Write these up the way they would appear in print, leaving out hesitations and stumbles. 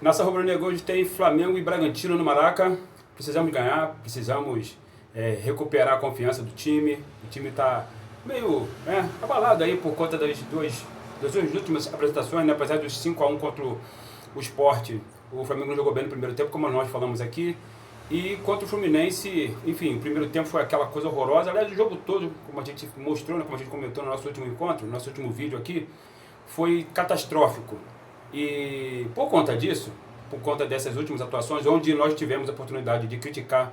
Nossa rubro-negra hoje tem Flamengo e Bragantino no Maraca. Precisamos ganhar, precisamos recuperar a confiança do time. O time está meio abalado aí por conta das duas últimas apresentações, né? Apesar dos 5-1 contra o Sport, o Flamengo não jogou bem no primeiro tempo, como nós falamos aqui. E contra o Fluminense, enfim, o primeiro tempo foi aquela coisa horrorosa. Aliás, o jogo todo, como a gente mostrou, né, como a gente comentou no nosso último encontro, no nosso último vídeo aqui, foi catastrófico. E por conta disso, por conta dessas últimas atuações, onde nós tivemos a oportunidade de criticar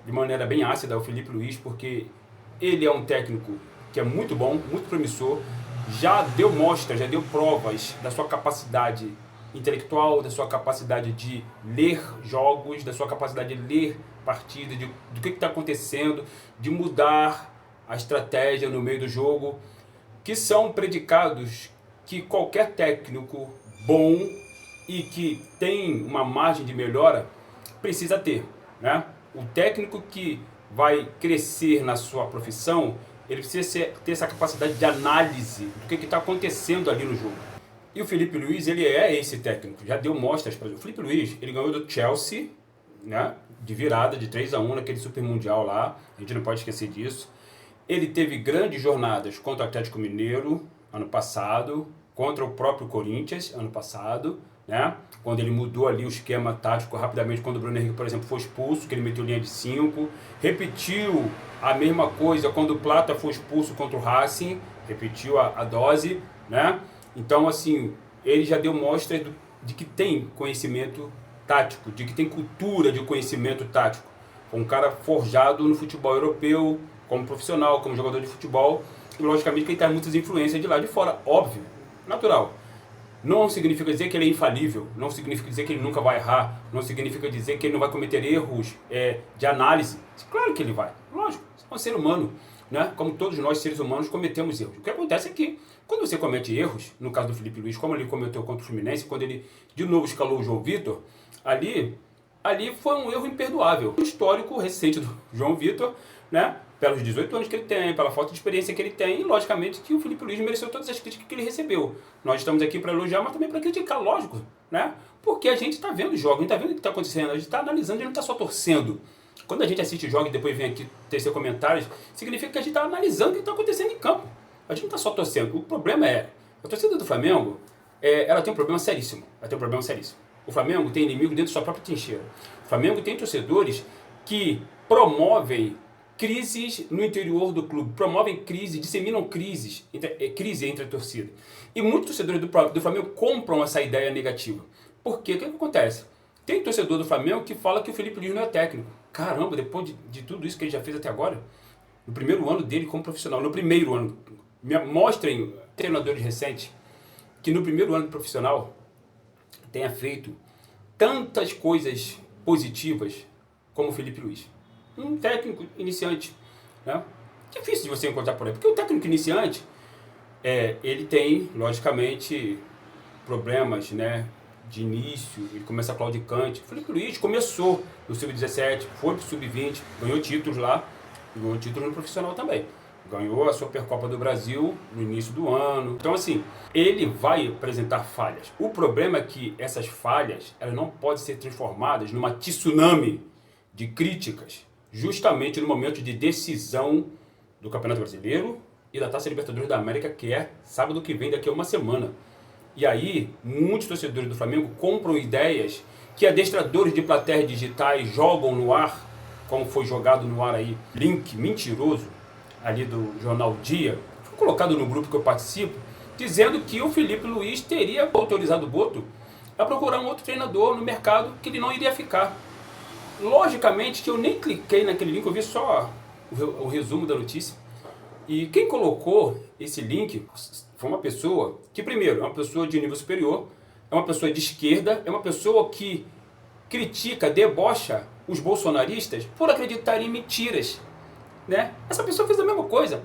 de maneira bem ácida o Felipe Luiz, porque ele é um técnico que é muito bom, muito promissor, já deu mostras, já deu provas da sua capacidade intelectual, da sua capacidade de ler jogos, da sua capacidade de ler partidas, do que está acontecendo, de mudar a estratégia no meio do jogo, que são predicados que qualquer técnico bom e que tem uma margem de melhora precisa ter, né? O técnico que vai crescer na sua profissão, ele precisa ter essa capacidade de análise do que está acontecendo ali no jogo. E o Felipe Luiz, ele é esse técnico, já deu mostras para o Felipe Luiz, ele ganhou do Chelsea, né, de virada de 3-1 naquele Super Mundial lá, a gente não pode esquecer disso. Ele teve grandes jornadas contra o Atlético Mineiro ano passado, contra o próprio Corinthians ano passado, né, quando ele mudou ali o esquema tático rapidamente, quando o Bruno Henrique, por exemplo, foi expulso, que ele meteu linha de 5, repetiu a mesma coisa quando o Plata foi expulso contra o Racing, repetiu a dose, né. Então, assim, ele já deu mostra de que tem conhecimento tático, de que tem cultura de conhecimento tático. Foi um cara forjado no futebol europeu, como profissional, como jogador de futebol, e logicamente que ele tem muitas influências de lá de fora, óbvio, natural. Não significa dizer que ele é infalível, não significa dizer que ele nunca vai errar, não significa dizer que ele não vai cometer erros de análise. Claro que ele vai, lógico, é um ser humano, né? Como todos nós seres humanos cometemos erros. O que acontece é que quando você comete erros, no caso do Felipe Luiz, como ele cometeu contra o Fluminense, quando ele de novo escalou o João Vitor, ali foi um erro imperdoável. O histórico recente do João Vitor, né? Pelos 18 anos que ele tem, pela falta de experiência que ele tem, e logicamente que o Felipe Luiz mereceu todas as críticas que ele recebeu. Nós estamos aqui para elogiar, mas também para criticar, lógico, né? Porque a gente está vendo os jogos, a gente está vendo o que está acontecendo, a gente está analisando, a gente não está só torcendo. Quando a gente assiste jogos e depois vem aqui tecer comentários, significa que a gente está analisando o que está acontecendo em campo. A gente não está só torcendo. O problema é, a torcida do Flamengo, ela tem um problema seríssimo. O Flamengo tem inimigo dentro da sua própria trincheira. O Flamengo tem torcedores que promovem crises no interior do clube, promovem crises, disseminam crise entre a torcida. E muitos torcedores do Flamengo compram essa ideia negativa. Por quê? O que acontece? Tem torcedor do Flamengo que fala que o Felipe Luiz não é técnico. Caramba, depois de tudo isso que ele já fez até agora, no primeiro ano dele como profissional, no primeiro ano, mostrem treinadores recentes que no primeiro ano profissional tenha feito tantas coisas positivas como o Felipe Luiz. Um técnico iniciante, né? Difícil de você encontrar por aí, porque o técnico iniciante, ele tem, logicamente, problemas, né, de início, ele começa claudicante. O Felipe Luiz começou no Sub-17, foi para o Sub-20, ganhou títulos lá, e ganhou títulos no profissional também. Ganhou a Supercopa do Brasil no início do ano. Então, assim, ele vai apresentar falhas. O problema é que essas falhas, elas não podem ser transformadas numa tsunami de críticas, justamente no momento de decisão do Campeonato Brasileiro e da Taça Libertadores da América, que é sábado que vem, daqui a uma semana. E aí, muitos torcedores do Flamengo compram ideias que adestradores de plateias digitais jogam no ar, como foi jogado no ar aí, link mentiroso, ali do jornal Dia, foi colocado no grupo que eu participo, dizendo que o Felipe Luiz teria autorizado o Boto a procurar um outro treinador no mercado, que ele não iria ficar. Logicamente que eu nem cliquei naquele link, eu vi só o resumo da notícia. E quem colocou esse link foi uma pessoa que, primeiro, é uma pessoa de nível superior, é uma pessoa de esquerda, é uma pessoa que critica, debocha os bolsonaristas por acreditar em mentiras, né? Essa pessoa fez a mesma coisa.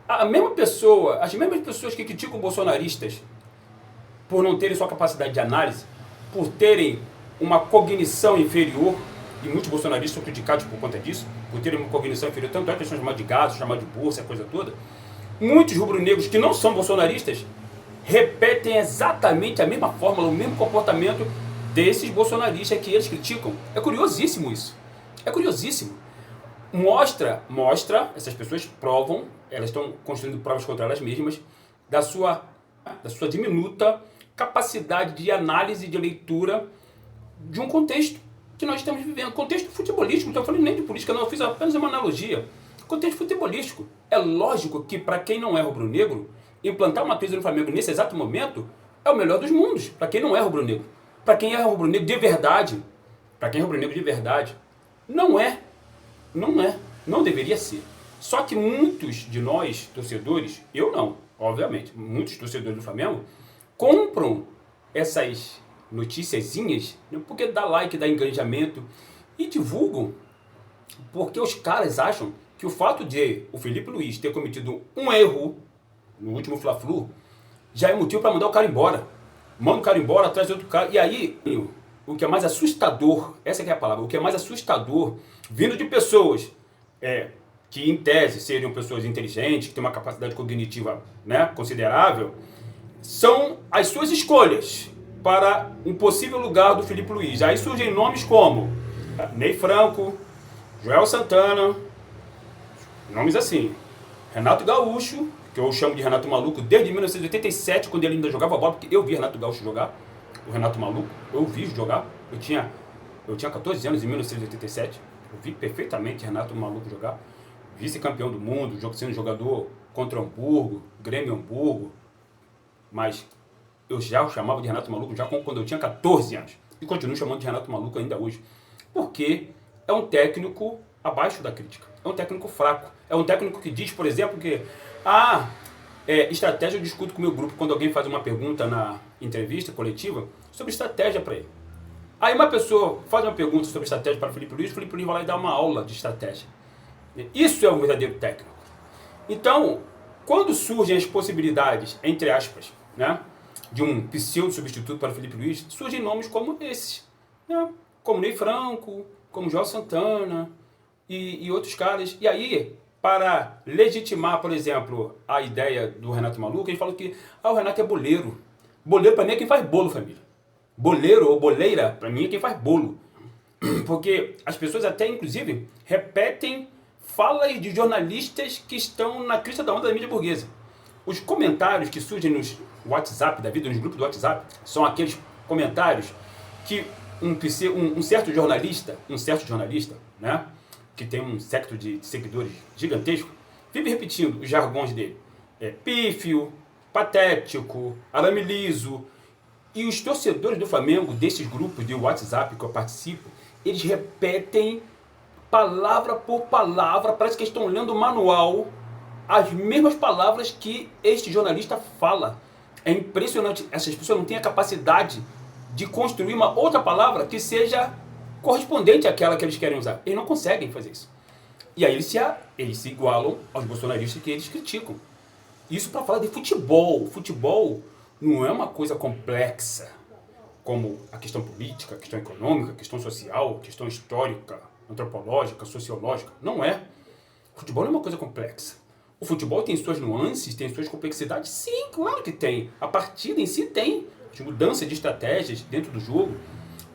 A mesma pessoa, as mesmas pessoas que criticam bolsonaristas por não terem sua capacidade de análise, por terem uma cognição inferior, e muitos bolsonaristas são criticados por conta disso, por terem uma cognição inferior, tanto é que eles são chamados de gado, chamados de burro, essa coisa toda. Muitos rubro-negros que não são bolsonaristas repetem exatamente a mesma fórmula, o mesmo comportamento desses bolsonaristas que eles criticam. É curiosíssimo isso. É curiosíssimo. Mostra, essas pessoas provam, elas estão construindo provas contra elas mesmas, da sua diminuta capacidade de análise, de leitura de um contexto que nós estamos vivendo. Contexto futebolístico, não estou falando nem de política, não, eu fiz apenas uma analogia. Contexto futebolístico. É lógico que para quem não é rubro-negro, implantar uma crise no Flamengo nesse exato momento é o melhor dos mundos. Para quem não é rubro-negro. Para quem é rubro-negro de verdade, não é. Não deveria ser. Só que muitos de nós, torcedores, eu não, obviamente, muitos torcedores do Flamengo, compram essas noticiazinhas, né, porque dá like, dá engajamento e divulgam, porque os caras acham que o fato de o Felipe Luiz ter cometido um erro no último Fla-Flu já é motivo para mandar o cara embora. Manda o cara embora, traz outro cara. E aí, o que é mais assustador, essa que é a palavra, o que é mais assustador, vindo de pessoas que em tese seriam pessoas inteligentes, que têm uma capacidade cognitiva, né, considerável, são as suas escolhas para um possível lugar do Felipe Luiz. Aí surgem nomes como Ney Franco, Joel Santana, nomes assim, Renato Gaúcho, que eu chamo de Renato Maluco desde 1987, quando ele ainda jogava bola, porque eu vi Renato Gaúcho jogar, o Renato Maluco, eu vi jogar, eu tinha 14 anos em 1987, eu vi perfeitamente Renato Maluco jogar, vice-campeão do mundo, sendo jogador contra o Hamburgo, Grêmio Hamburgo, mas eu já o chamava de Renato Maluco já quando eu tinha 14 anos, e continuo chamando de Renato Maluco ainda hoje, porque é um técnico abaixo da crítica, é um técnico fraco, é um técnico que diz, por exemplo, que estratégia eu discuto com o meu grupo quando alguém faz uma pergunta na entrevista coletiva sobre estratégia para ele. Aí uma pessoa faz uma pergunta sobre estratégia para o Felipe Luiz vai lá e dá uma aula de estratégia. Isso é um verdadeiro técnico. Então, quando surgem as possibilidades, entre aspas, né, de um pseudo-substituto para o Felipe Luiz, surgem nomes como esses, né, como Ney Franco, como João Santana e outros caras. E aí, para legitimar, por exemplo, a ideia do Renato Maluco, ele fala que o Renato é boleiro. Boleiro para mim é quem faz bolo, família. Boleiro ou boleira, para mim, é quem faz bolo. Porque as pessoas até, inclusive, repetem falas de jornalistas que estão na crista da onda da mídia burguesa. Os comentários que surgem nos WhatsApp da vida, nos grupos do WhatsApp, são aqueles comentários que um certo jornalista, né, que tem um séquito de seguidores gigantesco, vive repetindo os jargões dele. Pífio, patético, arame liso. E os torcedores do Flamengo, desses grupos de WhatsApp que eu participo, eles repetem palavra por palavra, parece que estão lendo o manual, as mesmas palavras que este jornalista fala. É impressionante, essas pessoas não têm a capacidade de construir uma outra palavra que seja correspondente àquela que eles querem usar. Eles não conseguem fazer isso. E aí eles se igualam aos bolsonaristas que eles criticam. Isso para falar de futebol. Futebol não é uma coisa complexa, como a questão política, a questão econômica, a questão social, a questão histórica, antropológica, sociológica. Não é. O futebol não é uma coisa complexa. O futebol tem suas nuances, tem suas complexidades? Sim, claro que tem. A partida em si tem. As mudanças de estratégias dentro do jogo.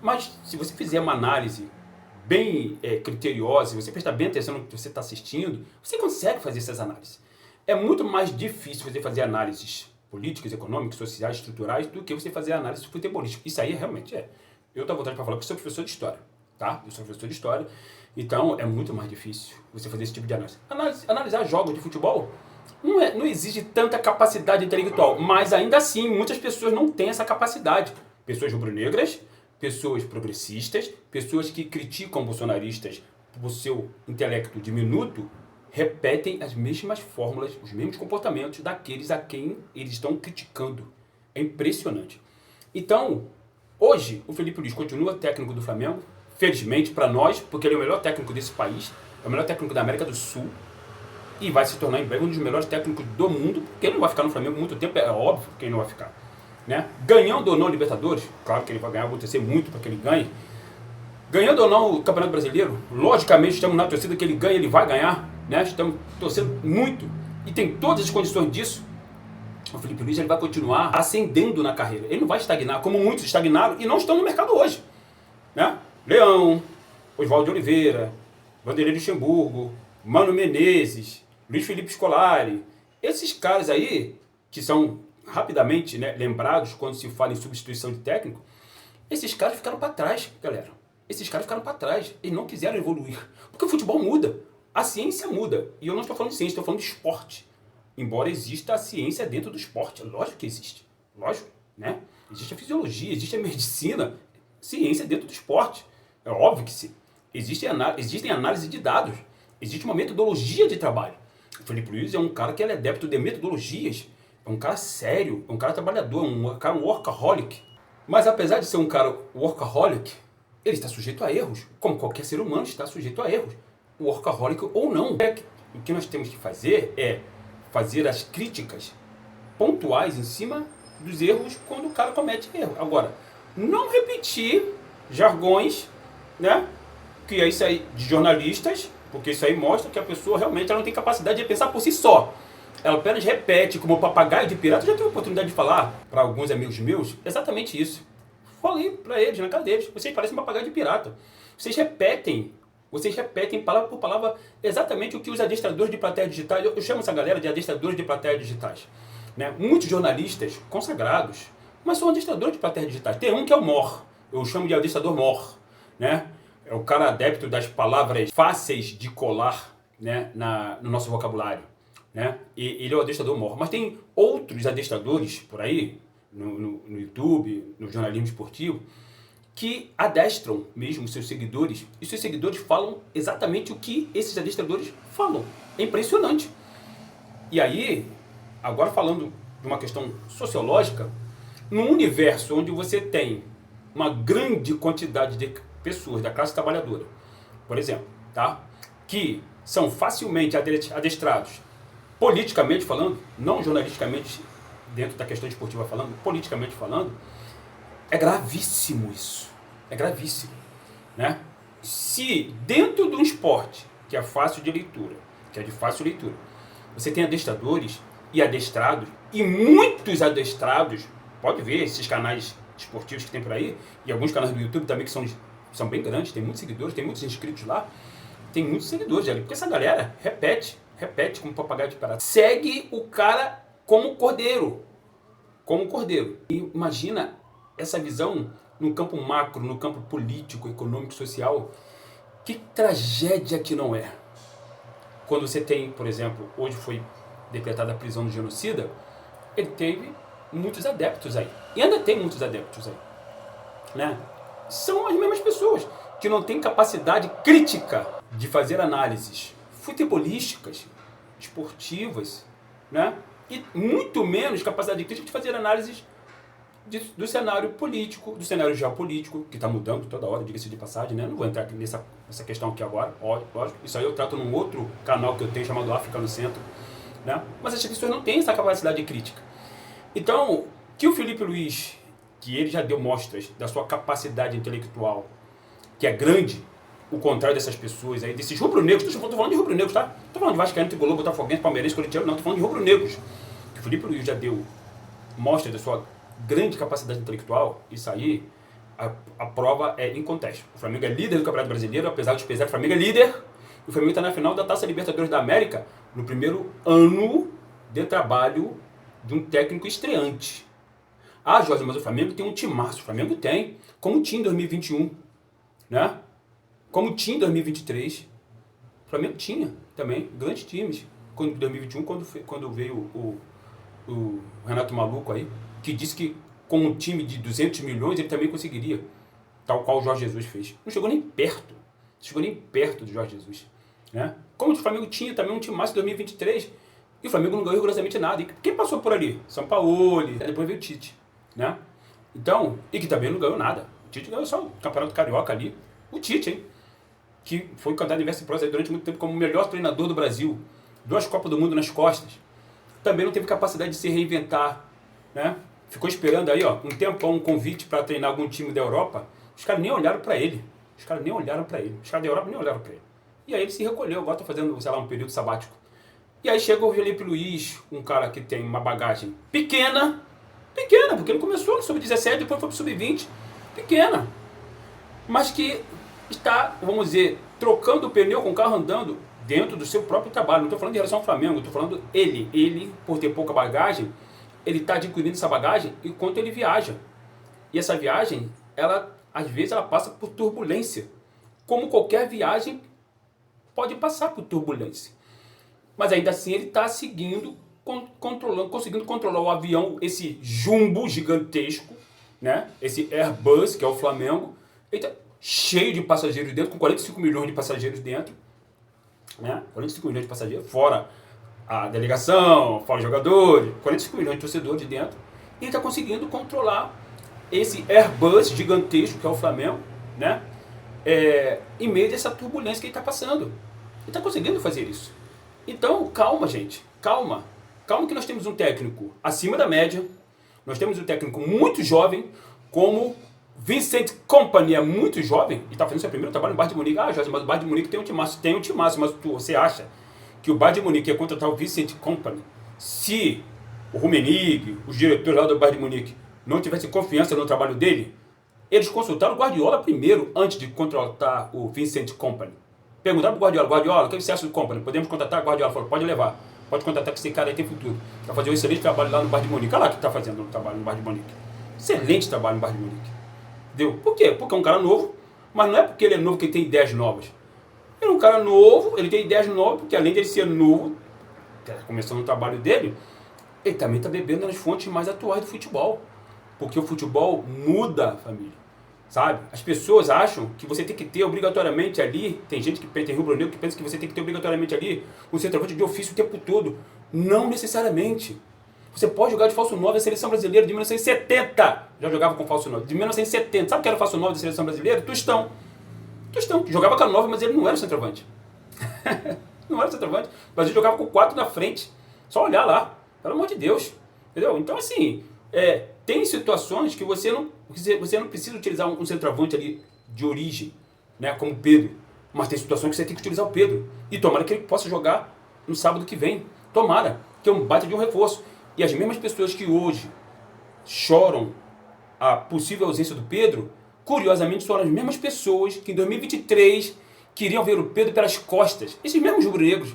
Mas se você fizer uma análise bem criteriosa, se você prestar bem atenção no que você está assistindo, você consegue fazer essas análises. É muito mais difícil você fazer análises políticas, econômicas, sociais, estruturais, do que você fazer análise futebolística. Isso aí realmente é. Eu estou à vontade para falar que eu sou professor de história, tá? Eu sou professor de história, então é muito mais difícil você fazer esse tipo de análise. Analisar jogos de futebol não exige tanta capacidade intelectual, mas ainda assim muitas pessoas não têm essa capacidade. Pessoas rubro-negras, pessoas progressistas, pessoas que criticam bolsonaristas por seu intelecto diminuto, repetem as mesmas fórmulas, os mesmos comportamentos daqueles a quem eles estão criticando. É impressionante. Então, hoje, o Felipe Luiz continua técnico do Flamengo, felizmente para nós, porque ele é o melhor técnico desse país, é o melhor técnico da América do Sul, e vai se tornar em breve um dos melhores técnicos do mundo, porque ele não vai ficar no Flamengo muito tempo, é óbvio que ele não vai ficar. Né? Ganhando ou não Libertadores, claro que ele vai ganhar, vou torcer muito para que ele ganhe. Ganhando ou não o Campeonato Brasileiro, logicamente estamos na torcida que ele ganhe, ele vai ganhar, né? Estamos torcendo muito e tem todas as condições disso. o Felipe Luiz ele vai continuar ascendendo na carreira. Ele não vai estagnar, como muitos estagnaram e não estão no mercado hoje. Né? Leão, Oswaldo de Oliveira, Vanderlei Luxemburgo, Mano Menezes, Luiz Felipe Scolari. Esses caras aí, que são rapidamente, né, lembrados quando se fala em substituição de técnico, esses caras ficaram para trás, galera. Esses caras ficaram para trás. Eles não quiseram evoluir. Porque o futebol muda. A ciência muda. E eu não estou falando de ciência, estou falando de esporte. Embora exista a ciência dentro do esporte. Lógico que existe. Lógico, né? Existe a fisiologia, existe a medicina. Ciência dentro do esporte. É óbvio que sim. Existem análises de dados. Existe uma metodologia de trabalho. O Felipe Luiz é um cara que é adepto de metodologias. É um cara sério, é um cara trabalhador, um cara workaholic. Mas apesar de ser um cara workaholic, ele está sujeito a erros. Como qualquer ser humano está sujeito a erros. Workaholic ou não. O que nós temos que fazer é fazer as críticas pontuais em cima dos erros quando o cara comete erro. Agora, não repetir jargões, né? Que é isso aí de jornalistas, porque isso aí mostra que a pessoa realmente ela não tem capacidade de pensar por si só. Ela apenas repete como papagaio de pirata. Eu já tive a oportunidade de falar para alguns amigos meus exatamente isso. Falei para eles, na cara deles, vocês parecem um papagaio de pirata. Vocês repetem palavra por palavra exatamente o que os adestradores de plateia digitais, eu chamo essa galera de adestradores de plateia digitais. Né? Muitos jornalistas consagrados, mas são adestradores de plateia digitais. Tem um que é o Mor, eu chamo de adestrador Mor. Né? É o cara adepto das palavras fáceis de colar, né, no nosso vocabulário. Né? E ele é o adestrador Mor. Mas tem outros adestradores por aí, no YouTube, no jornalismo esportivo, que adestram mesmo seus seguidores, e seus seguidores falam exatamente o que esses adestradores falam. É impressionante. E aí, agora falando de uma questão sociológica, num universo onde você tem uma grande quantidade de pessoas da classe trabalhadora, por exemplo, tá? Que são facilmente adestrados, politicamente falando, não jornalisticamente dentro da questão esportiva falando, politicamente falando, é gravíssimo isso. É gravíssimo. Né? Se dentro de um esporte que é fácil de leitura, que é de fácil leitura, você tem adestradores e adestrados, e muitos adestrados, pode ver esses canais esportivos que tem por aí, e alguns canais do YouTube também que são bem grandes, tem muitos seguidores, tem muitos inscritos lá, tem muitos seguidores ali, porque essa galera repete como papagaio de pirata. Segue o cara como cordeiro. E imagina essa visão no campo macro, no campo político, econômico, social. Que tragédia que não é. Quando você tem, por exemplo, hoje foi decretada a prisão do genocida, ele teve muitos adeptos aí. E ainda tem muitos adeptos aí. Né? São as mesmas pessoas que não têm capacidade crítica de fazer análises futebolísticas, esportivas, né? E muito menos capacidade crítica de fazer análises do cenário político, do cenário geopolítico, que está mudando toda hora, diga-se de passagem, né? Não vou entrar nessa questão aqui agora, lógico. Isso aí eu trato num outro canal que eu tenho chamado África no Centro, né? Mas as pessoas não têm essa capacidade crítica. Então, que o Felipe Luiz, que ele já deu mostras da sua capacidade intelectual, que é grande, o contrário dessas pessoas aí, desses rubro-negros, estou falando de rubro-negros, tá? Estou falando de vascaíno, tricolor, botafoguense, palmeirense, corintiano, não, estou falando de rubro-negros. Que o Felipe Luiz já deu mostras da sua grande capacidade intelectual, isso aí, a prova é incontestável. O Flamengo é líder do Campeonato Brasileiro, apesar de pesar, o Flamengo é líder, e o Flamengo está na final da Taça Libertadores da América, no primeiro ano de trabalho de um técnico estreante. Ah, Jorge, mas o Flamengo tem um timaço, o Flamengo tem, como tinha em 2021, né? Como tinha em 2023, o Flamengo tinha também grandes times. Em 2021, quando veio o Renato Maluco aí, que disse que com um time de 200 milhões ele também conseguiria, tal qual o Jorge Jesus fez. Não chegou nem perto do Jorge Jesus. Né? Como o Flamengo tinha também um time massa em 2023, e o Flamengo não ganhou rigorosamente nada. E quem passou por ali? São Paulo, depois veio o Tite. Né? Então, e que também não ganhou nada. O Tite ganhou só o Campeonato Carioca ali. O Tite, hein? Que foi cantado em Verso Prosa durante muito tempo como o melhor treinador do Brasil. 2 Copas do Mundo nas costas. Também não teve capacidade de se reinventar. Né? Ficou esperando aí, ó, um tempão, um convite para treinar algum time da Europa. Os caras nem olharam para ele. Os caras da Europa nem olharam para ele. E aí ele se recolheu, agora está fazendo, sei lá, um período sabático. E aí chega o Felipe Luiz, um cara que tem uma bagagem pequena, porque ele começou no Sub-17, depois foi pro Sub-20, pequena, mas que está, vamos dizer, trocando o pneu com o carro andando dentro do seu próprio trabalho. Não estou falando em relação ao Flamengo, estou falando ele, por ter pouca bagagem, ele está adquirindo essa bagagem enquanto ele viaja. E essa viagem, ela às vezes ela passa por turbulência, como qualquer viagem pode passar por turbulência. Mas ainda assim ele está seguindo, conseguindo controlar o avião, esse jumbo gigantesco, né? Esse Airbus, que é o Flamengo, ele está cheio de passageiros dentro, com 45 milhões de passageiros dentro, né? 45 milhões de passageiros, fora a delegação, fora os jogadores, 45 milhões de torcedores dentro, e ele está conseguindo controlar esse Airbus gigantesco, que é o Flamengo, né? Em meio dessa turbulência que ele está passando. Ele está conseguindo fazer isso. Então, calma, gente. Calma. Calma que nós temos um técnico acima da média. Nós temos um técnico muito jovem, como Vincent Kompany é muito jovem e está fazendo seu primeiro trabalho no Bayern de Munique. Ah, Jorge, mas o Bayern de Munique tem um timaço. Tem um timaço, mas você acha que o Bayern de Munique ia contratar o Vincent Kompany se o Rummenigge, os diretores lá do Bayern de Munique, não tivessem confiança no trabalho dele? Eles consultaram o Guardiola primeiro, antes de contratar o Vincent Kompany. Perguntaram para o Guardiola, o que você acha do Kompany? Podemos contratar? O Guardiola falou, pode levar. Pode contratar que esse cara aí tem futuro. Vai fazer um excelente trabalho lá no Bayern de Munique. Olha lá o que está fazendo no trabalho no Bayern de Munique. Excelente trabalho no Bayern de Munique. Entendeu? Por quê? Porque é um cara novo, mas não é porque ele é novo que ele tem ideias novas. Ele é um cara novo, ele tem ideias novas, porque além de ele ser novo, começando o trabalho dele, ele também está bebendo nas fontes mais atuais do futebol. Porque o futebol muda, família. Sabe? As pessoas acham que você tem que ter obrigatoriamente ali, tem gente que tem rubro-negro que pensa que você tem que ter obrigatoriamente ali um centroavante de ofício o tempo todo. Não necessariamente. Você pode jogar de falso 9 da seleção brasileira de 1970. Já jogava com falso 9. De 1970. Sabe o que era o falso 9 da seleção brasileira? Tostão, que jogava com a 9, mas ele não era o centroavante. Não era o centroavante. Mas ele jogava com 4 na frente. Só olhar lá. Pelo amor de Deus. Entendeu? Então, assim, tem situações que você não precisa utilizar um centroavante ali de origem, né, como o Pedro. Mas tem situações que você tem que utilizar o Pedro. E tomara que ele possa jogar no sábado que vem. Tomara, que é um baita de um reforço. E as mesmas pessoas que hoje choram a possível ausência do Pedro, curiosamente são as mesmas pessoas que em 2023 queriam ver o Pedro pelas costas. Esses mesmos rubro-negros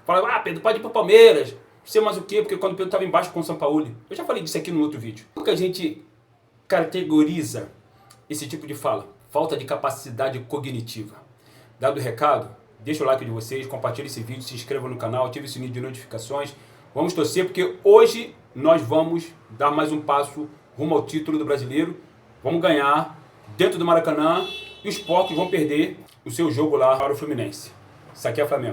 falavam, Pedro pode ir para o Palmeiras, sei mais o quê, porque quando o Pedro estava embaixo com o São Paulo. Eu já falei disso aqui no outro vídeo. Como que a gente categoriza esse tipo de fala? Falta de capacidade cognitiva. Dado o recado, deixa o like de vocês, compartilhe esse vídeo, se inscreva no canal, ative o sininho de notificações. Vamos torcer, porque hoje nós vamos dar mais um passo rumo ao título do Brasileiro. Vamos ganhar dentro do Maracanã e os porcos vão perder o seu jogo lá para o Fluminense. Isso aqui é Flamengo.